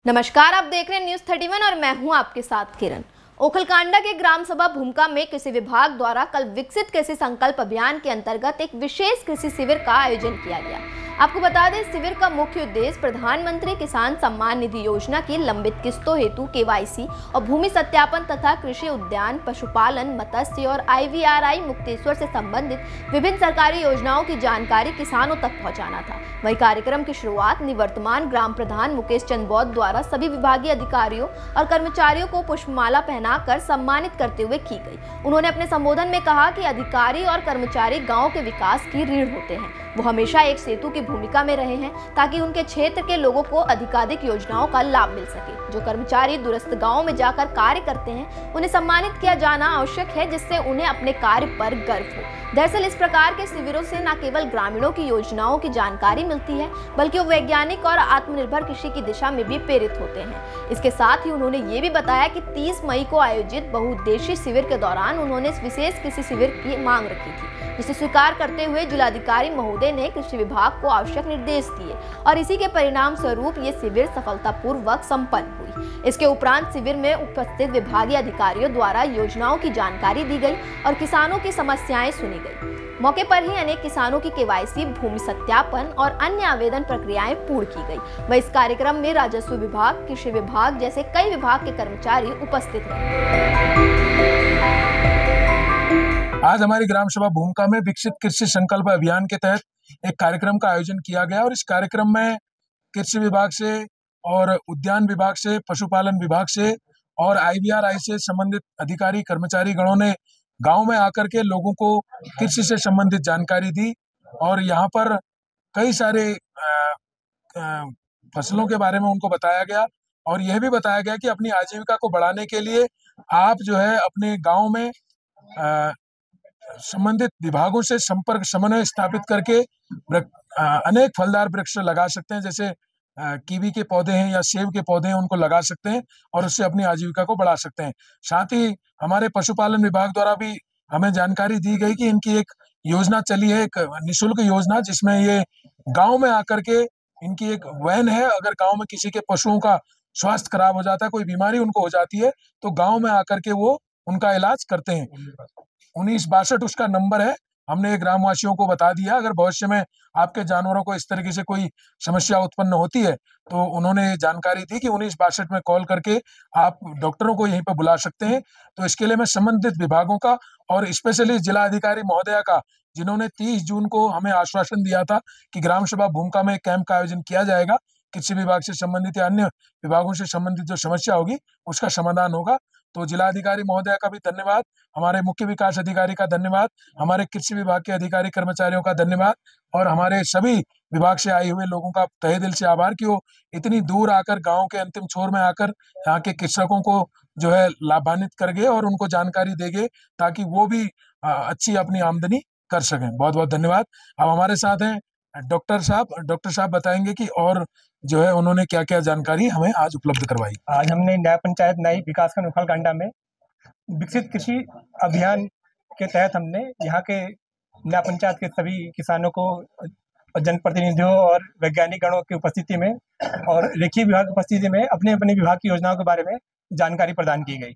नमस्कार, आप देख रहे हैं न्यूज 31 और मैं हूं आपके साथ किरण। ओखलकांडा के ग्राम सभा भूमिका में कृषि विभाग द्वारा कल विकसित कृषि संकल्प अभियान के अंतर्गत एक विशेष कृषि शिविर का आयोजन किया गया। आपको बता दें, शिविर का मुख्य उद्देश्य प्रधानमंत्री किसान सम्मान निधि योजना की लंबित किस्तों हेतु केवाईसी और भूमि सत्यापन तथा कृषि उद्यान, पशुपालन, मत्स्य और IVRI मुक्तेश्वर से संबंधित विभिन्न सरकारी योजनाओं की जानकारी किसानों तक पहुंचाना था। वही कार्यक्रम की शुरुआत निवर्तमान ग्राम प्रधान मुकेश चंद बौद्ध द्वारा सभी विभागीय अधिकारियों और कर्मचारियों को पुष्पमाला पहनाकर सम्मानित करते हुए की गई। उन्होंने अपने संबोधन में कहा कि अधिकारी और कर्मचारी गांव के विकास की रीढ़ होते हैं। वो हमेशा एक सेतु की भूमिका में रहे हैं ताकि उनके क्षेत्र के लोगों को अधिकाधिक योजनाओं का लाभ मिल सके। जो कर्मचारी दूरस्थ गांव में जाकर कार्य करते हैं, उन्हें सम्मानित किया जाना आवश्यक है, जिससे उन्हें अपने कार्य पर गर्व हो। दरअसल इस प्रकार के शिविरों से न केवल ग्रामीणों की योजनाओं की जानकारी मिलती है, बल्कि वो वैज्ञानिक और आत्मनिर्भर कृषि की दिशा में भी प्रेरित होते हैं। इसके साथ ही उन्होंने ये भी बताया कि 30 मई को आयोजित बहुउद्देशीय शिविर के दौरान उन्होंने इस विशेष कृषि शिविर की मांग रखी थी, जिसे स्वीकार करते हुए जिलाधिकारी महोदय ने कृषि विभाग को आवश्यक निर्देश दिए और इसी के परिणाम स्वरूप ये शिविर सफलतापूर्वक संपन्न हुई। इसके उपरांत शिविर में उपस्थित विभागीय अधिकारियों द्वारा योजनाओं की जानकारी दी गई और किसानों की समस्याएं सुनी गई। मौके पर ही अनेक किसानों की केवाईसी, भूमि सत्यापन और अन्य आवेदन प्रक्रियाएं पूर्ण की गई। वह इस कार्यक्रम में राजस्व विभाग, कृषि विभाग जैसे कई विभाग के कर्मचारी उपस्थित रहे। आज हमारी ग्राम सभा भूमिका में विकसित कृषि संकल्प अभियान के तहत एक कार्यक्रम का आयोजन किया गया और इस कार्यक्रम में कृषि विभाग से और उद्यान विभाग से, पशुपालन विभाग से और IVRI से संबंधित अधिकारी कर्मचारी गणों ने गांव में आकर के लोगों को कृषि से संबंधित जानकारी दी और यहाँ पर कई सारे फसलों के बारे में उनको बताया गया और यह भी बताया गया कि अपनी आजीविका को बढ़ाने के लिए आप जो है अपने गांव में संबंधित विभागों से संपर्क समन्वय स्थापित करके अनेक फलदार वृक्ष लगा सकते हैं। जैसे कीवी के पौधे हैं या सेब के पौधे हैं, उनको लगा सकते हैं और उससे अपनी आजीविका को बढ़ा सकते हैं। साथ ही हमारे पशुपालन विभाग द्वारा भी हमें जानकारी दी गई कि इनकी एक योजना चली है, एक निःशुल्क योजना, जिसमें ये गांव में आकर के इनकी एक वैन है। अगर गांव में किसी के पशुओं का स्वास्थ्य खराब हो जाता है, कोई बीमारी उनको हो जाती है, तो गांव में आकर के वो उनका इलाज करते हैं। 1962 उसका नंबर है। हमने ग्रामवासियों को बता दिया, अगर भविष्य में आपके जानवरों को इस तरीके से कोई समस्या उत्पन्न होती है तो उन्होंने जानकारी दी कि 1962 में कॉल करके आप डॉक्टरों को यहीं पर बुला सकते हैं। तो इसके लिए मैं संबंधित विभागों का और स्पेशली जिला अधिकारी महोदया का, जिन्होंने 30 जून को हमें आश्वासन दिया था कि ग्राम सभा भूमिका में कैंप का आयोजन किया जाएगा, कृषि विभाग से संबंधित या अन्य विभागों से संबंधित जो समस्या होगी उसका समाधान होगा। तो जिलाधिकारी महोदया का भी धन्यवाद, हमारे मुख्य विकास अधिकारी का धन्यवाद, हमारे कृषि विभाग के अधिकारी कर्मचारियों का धन्यवाद और हमारे सभी विभाग से आए हुए लोगों का तहे दिल से आभार कि वो इतनी दूर आकर गांव के अंतिम छोर में आकर यहाँ के कृषकों को जो है लाभान्वित कर गए और उनको जानकारी दे गए ताकि वो भी अच्छी अपनी आमदनी कर सकें। बहुत बहुत धन्यवाद। अब हमारे साथ हैं डॉक्टर साहब बताएंगे कि और जो है उन्होंने क्या क्या जानकारी हमें आज उपलब्ध करवाई। आज हमने न्याय पंचायत न्याय विकासखंड ओखलकांडा में विकसित कृषि अभियान के तहत हमने यहाँ के न्याय पंचायत के सभी किसानों को जनप्रतिनिधियों और वैज्ञानिक गणों की उपस्थिति में और रेखीय विभाग की उपस्थिति में अपने अपने विभाग की योजनाओं के बारे में जानकारी प्रदान की गई।